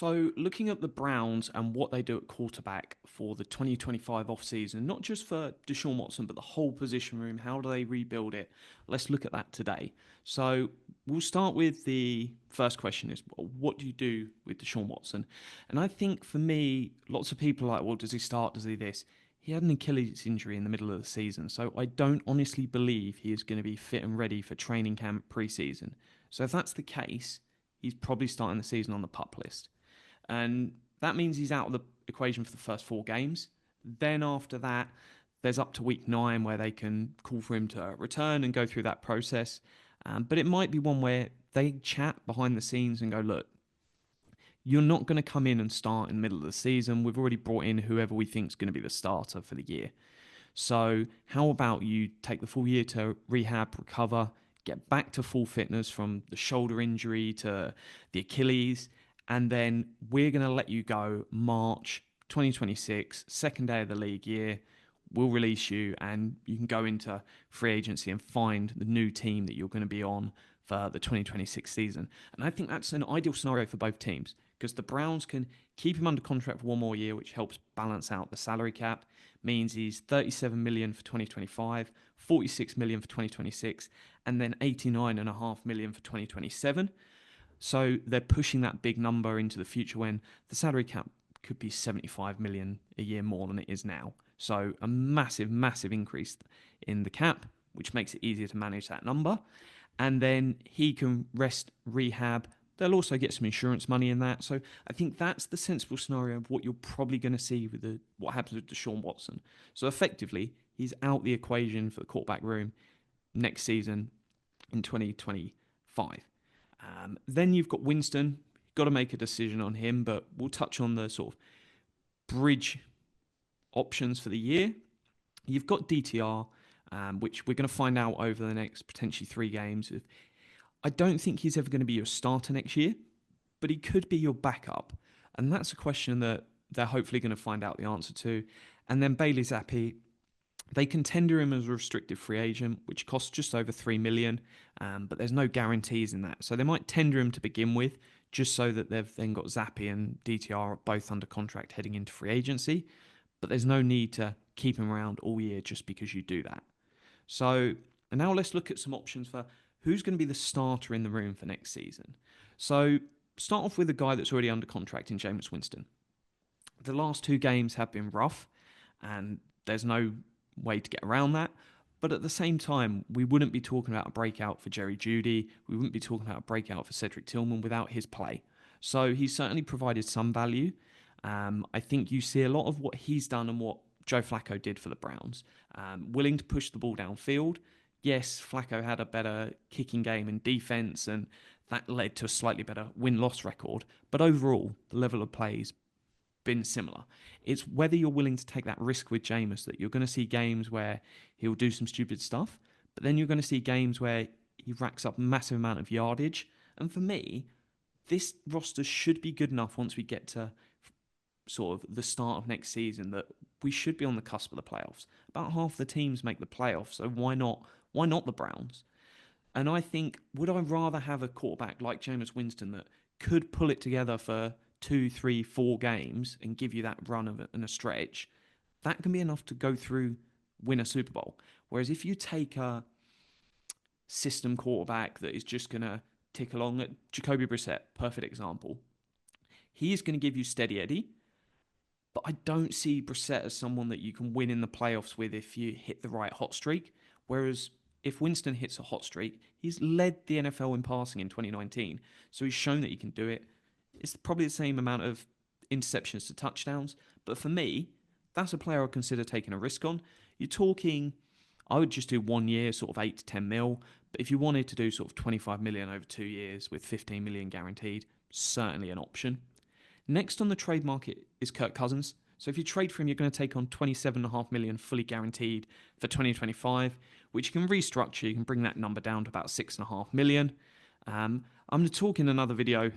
So, looking at the Browns and what they do at quarterback for the 2025 offseason, not just for Deshaun Watson, but the whole position room, how do they rebuild it? Let's look at that today. So, we'll start with the first question is what do you do with Deshaun Watson? And I think for me, lots of people are like, well, does he start? Does he this? He had an Achilles injury in the middle of the season, so I don't honestly believe he is going to be fit and ready for training camp preseason. So, if that's the case, he's probably starting the season on the pup list. And that means he's out of the equation for the first four games. Then after that, there's up to week 9 where they can call for him to return and go through that process. But it might be one where they chat behind the scenes and go, look, you're not going to come in and start in the middle of the season. We've already brought in whoever we think is going to be the starter for the year. So how about you take the full year to rehab, recover, get back to full fitness from the shoulder injury to the Achilles, and then we're going to let you go March 2026, second day of the league year. We'll release you and you can go into free agency and find the new team that you're going to be on for the 2026 season. And I think that's an ideal scenario for both teams because the Browns can keep him under contract for one more year, which helps balance out the salary cap. Means he's 37 million for 2025, 46 million for 2026, and then 89.5 million for 2027. So they're pushing that big number into the future when the salary cap could be 75 million a year more than it is now. So a massive, massive increase in the cap, which makes it easier to manage that number. And then he can rest, rehab. They'll also get some insurance money in that. So I think that's the sensible scenario of what you're probably going to see with what happens with Deshaun Watson. So effectively, he's out the equation for the quarterback room next season in 2025. Then you've got Winston. Got to make a decision on him, but we'll touch on the sort of bridge options for the year. You've got DTR, which we're going to find out over the next potentially 3 games. I don't think he's ever going to be your starter next year, but he could be your backup. And that's a question that they're hopefully going to find out the answer to. And then Bailey Zappi, they can tender him as a restricted free agent, which costs just over 3 million, but there's no guarantees in that. So they might tender him to begin with, just so that they've then got Zappi and DTR both under contract heading into free agency. But there's no need to keep him around all year just because you do that. So and now let's look at some options for who's going to be the starter in the room for next season. So start off with a guy that's already under contract in Jameis Winston. The last 2 games have been rough, and there's no way to get around that. But at the same time, we wouldn't be talking about a breakout for Jerry Jeudy. We wouldn't be talking about a breakout for Cedric Tillman without his play. So he's certainly provided some value. I think you see a lot of what he's done and what Joe Flacco did for the Browns. Willing to push the ball downfield. Yes, Flacco had a better kicking game and defense, and that led to a slightly better win-loss record. But overall, the level of play is been similar. It's whether you're willing to take that risk with Jameis that you're going to see games where he'll do some stupid stuff, but then you're going to see games where he racks up a massive amount of yardage. And for me, this roster should be good enough once we get to sort of the start of next season that we should be on the cusp of the playoffs. About half the teams make the playoffs, so why not? Why not the Browns? And I think, would I rather have a quarterback like Jameis Winston that could pull it together for 2, 3, 4 games and give you that run of it in a stretch? That can be enough to go through, win a Super Bowl. Whereas if you take a system quarterback that is just going to tick along, Jacoby Brissett, perfect example. He is going to give you steady Eddie, but I don't see Brissett as someone that you can win in the playoffs with if you hit the right hot streak. Whereas if Winston hits a hot streak, he's led the NFL in passing in 2019. So he's shown that he can do it. It's probably the same amount of interceptions to touchdowns. But for me, that's a player I'd consider taking a risk on. You're talking, I would just do 1 year, sort of 8 to 10 mil. But if you wanted to do sort of 25 million over 2 years with 15 million guaranteed, certainly an option. Next on the trade market is Kirk Cousins. So if you trade for him, you're going to take on 27.5 million fully guaranteed for 2025, which you can restructure. You can bring that number down to about 6.5 million. I'm going to talk in another video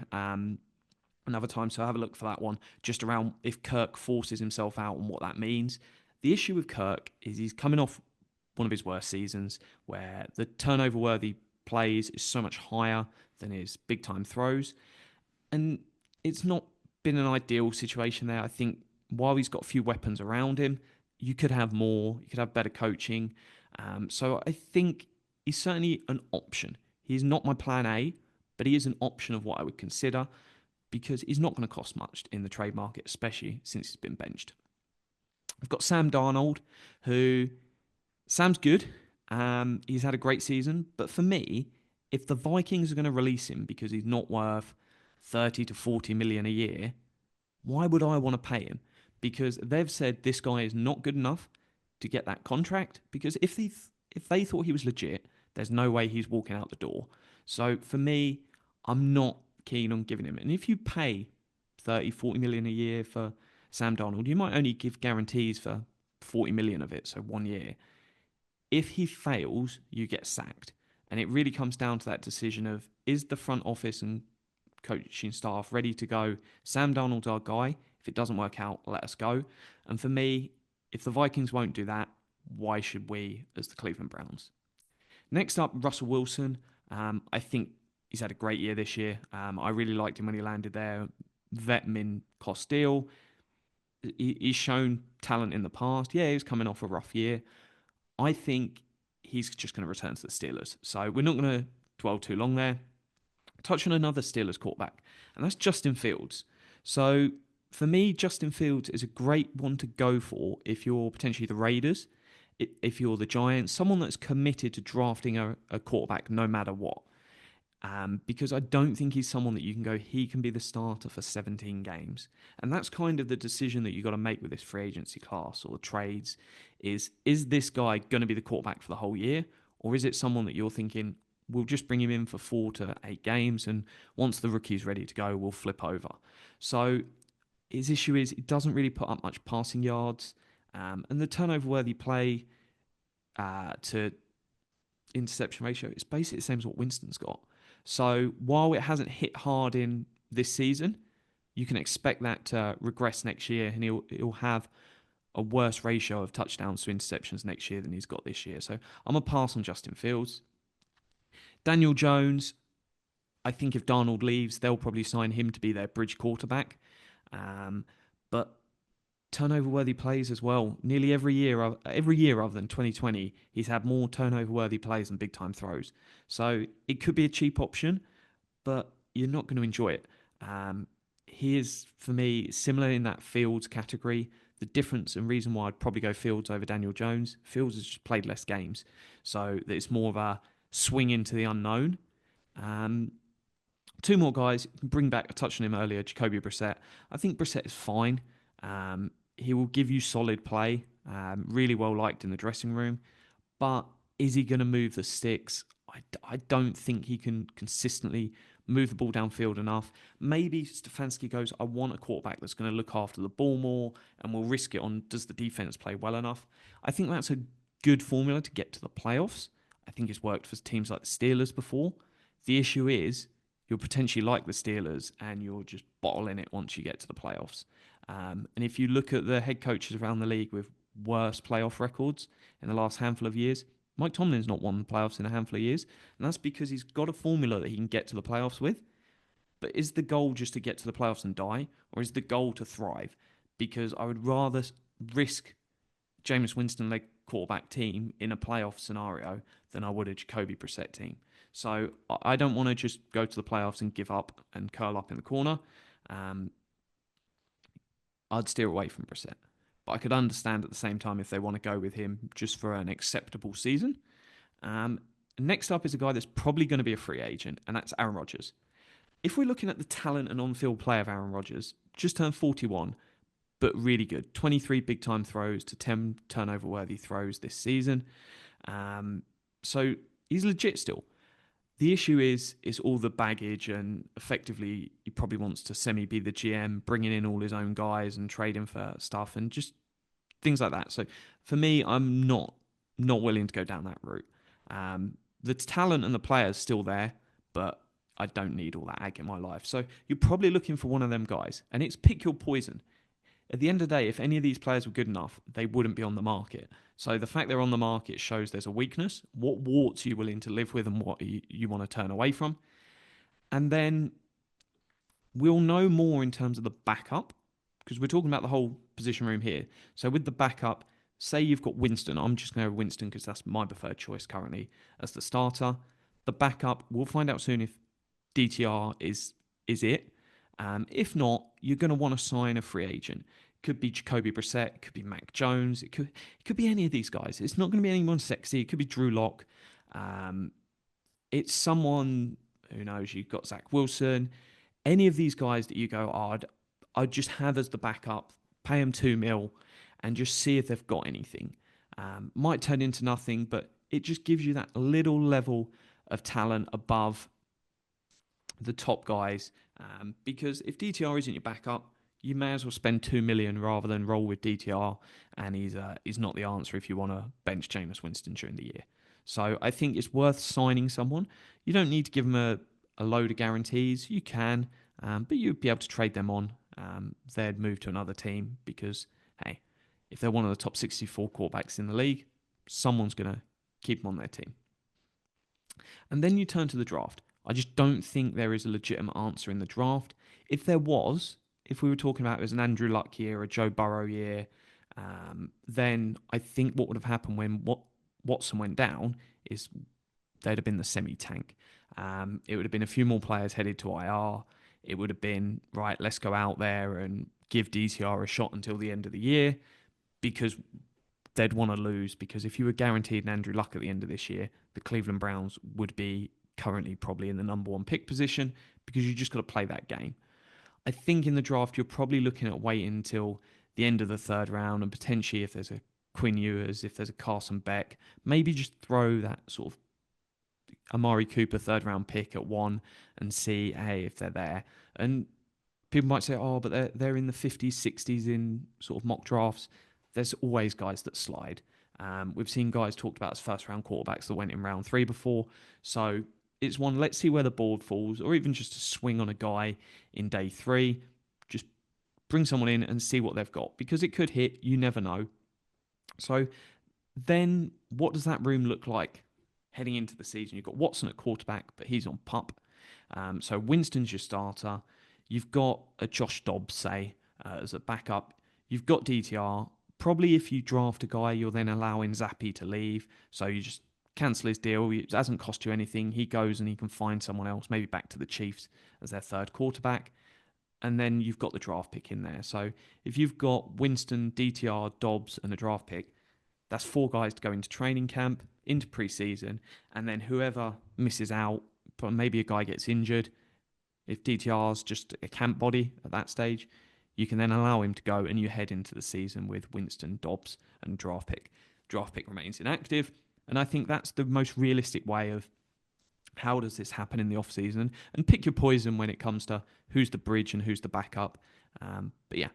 another time, so have a look for that one, just around if Kirk forces himself out and what that means. The issue with Kirk is he's coming off one of his worst seasons where the turnover-worthy plays is so much higher than his big-time throws. And it's not been an ideal situation there. I think while he's got a few weapons around him, you could have more, you could have better coaching. So I think he's certainly an option. He's not my plan A, but he is an option of what I would consider because he's not going to cost much in the trade market, especially since he's been benched. I've got Sam Darnold, who Sam's good. He's had a great season, but for me, if the Vikings are going to release him because he's not worth 30 to 40 million a year, why would I want to pay him? Because they've said this guy is not good enough to get that contract. Because if they thought he was legit, there's no way he's walking out the door. So for me, I'm not keen on giving him. And if you pay 30, 40 million a year for Sam Darnold, you might only give guarantees for 40 million of it, so 1 year. If he fails, you get sacked. And it really comes down to that decision of is the front office and coaching staff ready to go? Sam Darnold's our guy. If it doesn't work out, let us go. And for me, if the Vikings won't do that, why should we as the Cleveland Browns? Next up, Russell Wilson. I think he's had a great year this year. I really liked him when he landed there. Vet min cost deal. He's shown talent in the past. Yeah, he was coming off a rough year. I think he's just going to return to the Steelers. So we're not going to dwell too long there. Touch on another Steelers quarterback, and that's Justin Fields. So for me, Justin Fields is a great one to go for if you're potentially the Raiders, if you're the Giants, someone that's committed to drafting a quarterback no matter what. Because I don't think he's someone that you can go, he can be the starter for 17 games. And that's kind of the decision that you've got to make with this free agency class or trades is this guy going to be the quarterback for the whole year? Or is it someone that you're thinking, we'll just bring him in for 4 to 8 games and once the rookie's ready to go, we'll flip over. So his issue is he doesn't really put up much passing yards and the turnover-worthy play to interception ratio is basically the same as what Winston's got. So while it hasn't hit hard in this season, you can expect that to regress next year, and he'll have a worse ratio of touchdowns to interceptions next year than he's got this year. So I'm a pass on Justin Fields. Daniel Jones, I think if Darnold leaves, they'll probably sign him to be their bridge quarterback. But turnover-worthy plays as well. Nearly every year other than 2020, he's had more turnover-worthy plays than big-time throws. So it could be a cheap option, but you're not going to enjoy it. He is, for me, similar in that Fields category. The difference and reason why I'd probably go Fields over Daniel Jones, Fields has just played less games. So it's more of a swing into the unknown. Two more guys, bring back, I touched on him earlier, Jacoby Brissett. I think Brissett is fine. He will give you solid play, really well liked in the dressing room. But is he going to move the sticks? I don't think he can consistently move the ball downfield enough. Maybe Stefanski goes, I want a quarterback that's going to look after the ball more and will risk it on does the defense play well enough. I think that's a good formula to get to the playoffs. I think it's worked for teams like the Steelers before. The issue is you'll potentially like the Steelers and you're just bottling it once you get to the playoffs. And if you look at the head coaches around the league with worse playoff records in the last handful of years, Mike Tomlin's not won the playoffs in a handful of years, and that's because he's got a formula that he can get to the playoffs with. But is the goal just to get to the playoffs and die, or is the goal to thrive? Because I would rather risk Jameis Winston-led quarterback team in a playoff scenario than I would a Jacoby Brissett team. So I don't want to just go to the playoffs and give up and curl up in the corner. I'd steer away from Brissett. But I could understand at the same time if they want to go with him just for an acceptable season. Next up is a guy that's probably going to be a free agent, and that's Aaron Rodgers. If we're looking at the talent and on-field play of Aaron Rodgers, just turned 41, but really good. 23 big-time throws to 10 turnover-worthy throws this season. So he's legit still. The issue is all the baggage, and effectively he probably wants to semi-be the GM, bringing in all his own guys and trading for stuff and just things like that. So for me, I'm not willing to go down that route. The talent and the players still there, but I don't need all that ag in my life. So you're probably looking for one of them guys, and it's pick your poison. At the end of the day, if any of these players were good enough, they wouldn't be on the market. So the fact they're on the market shows there's a weakness. What warts are you willing to live with and what you want to turn away from? And then We'll know more in terms of the backup because we're talking about the whole position room here. So with the backup, say you've got Winston. I'm just going to go Winston because that's my preferred choice currently as the starter. The backup, we'll find out soon if DTR is it. If not, you're going to want to sign a free agent. Could be Jacoby Brissett, could be Mac Jones, it could be any of these guys. It's not going to be anyone sexy. It could be Drew Lock. Um, it's someone who knows. You've got Zach Wilson. Any of these guys that you go, oh, I'd just have as the backup, pay them 2 mil, and just see if they've got anything. Might turn into nothing, but it just gives you that little level of talent above the top guys. Because if DTR isn't your backup, you may as well spend 2 million rather than roll with DTR, and he's not the answer if you want to bench Jameis Winston during the year. So I think it's worth signing someone. You don't need to give them a load of guarantees. You can, but you'd be able to trade them on. They'd move to another team because, hey, if they're one of the top 64 quarterbacks in the league, someone's going to keep them on their team. And then you turn to the draft. I just don't think there is a legitimate answer in the draft. If there was, if we were talking about it as an Andrew Luck year, a Joe Burrow year, then I think what would have happened when Watson went down is they'd have been the semi-tank. It would have been a few more players headed to IR. It would have been, right, let's go out there and give DTR a shot until the end of the year because they'd want to lose. Because if you were guaranteed an Andrew Luck at the end of this year, the Cleveland Browns would be currently probably in the number one pick position because you just got to play that game. I think in the draft, you're probably looking at waiting until the end of the third round and potentially if there's a Quinn Ewers, if there's a Carson Beck, maybe just throw that sort of Amari Cooper third round pick at one and see, hey, if they're there. And people might say, oh, but they're in the 50s, 60s in sort of mock drafts. There's always guys that slide. We've seen guys talked about as first round quarterbacks that went in round 3 before. So it's one, let's see where the board falls, or even just a swing on a guy in day 3. Just bring someone in and see what they've got because it could hit. You never know. So then what does that room look like heading into the season? You've got Watson at quarterback, but he's on pup. So Winston's your starter. You've got a Josh Dobbs, say, as a backup. You've got DTR. Probably if you draft a guy, you're then allowing Zappy to leave. So you just cancel his deal. It hasn't cost you anything. He goes and he can find someone else, maybe back to the Chiefs as their third quarterback. And then you've got the draft pick in there. So if you've got Winston, DTR, Dobbs, and a draft pick, that's 4 guys to go into training camp, into preseason, and then whoever misses out, but maybe a guy gets injured, if DTR's just a camp body at that stage, you can then allow him to go and you head into the season with Winston, Dobbs, and draft pick. Draft pick remains inactive, and I think that's the most realistic way of how does this happen in the off season, and pick your poison when it comes to who's the bridge and who's the backup. But yeah,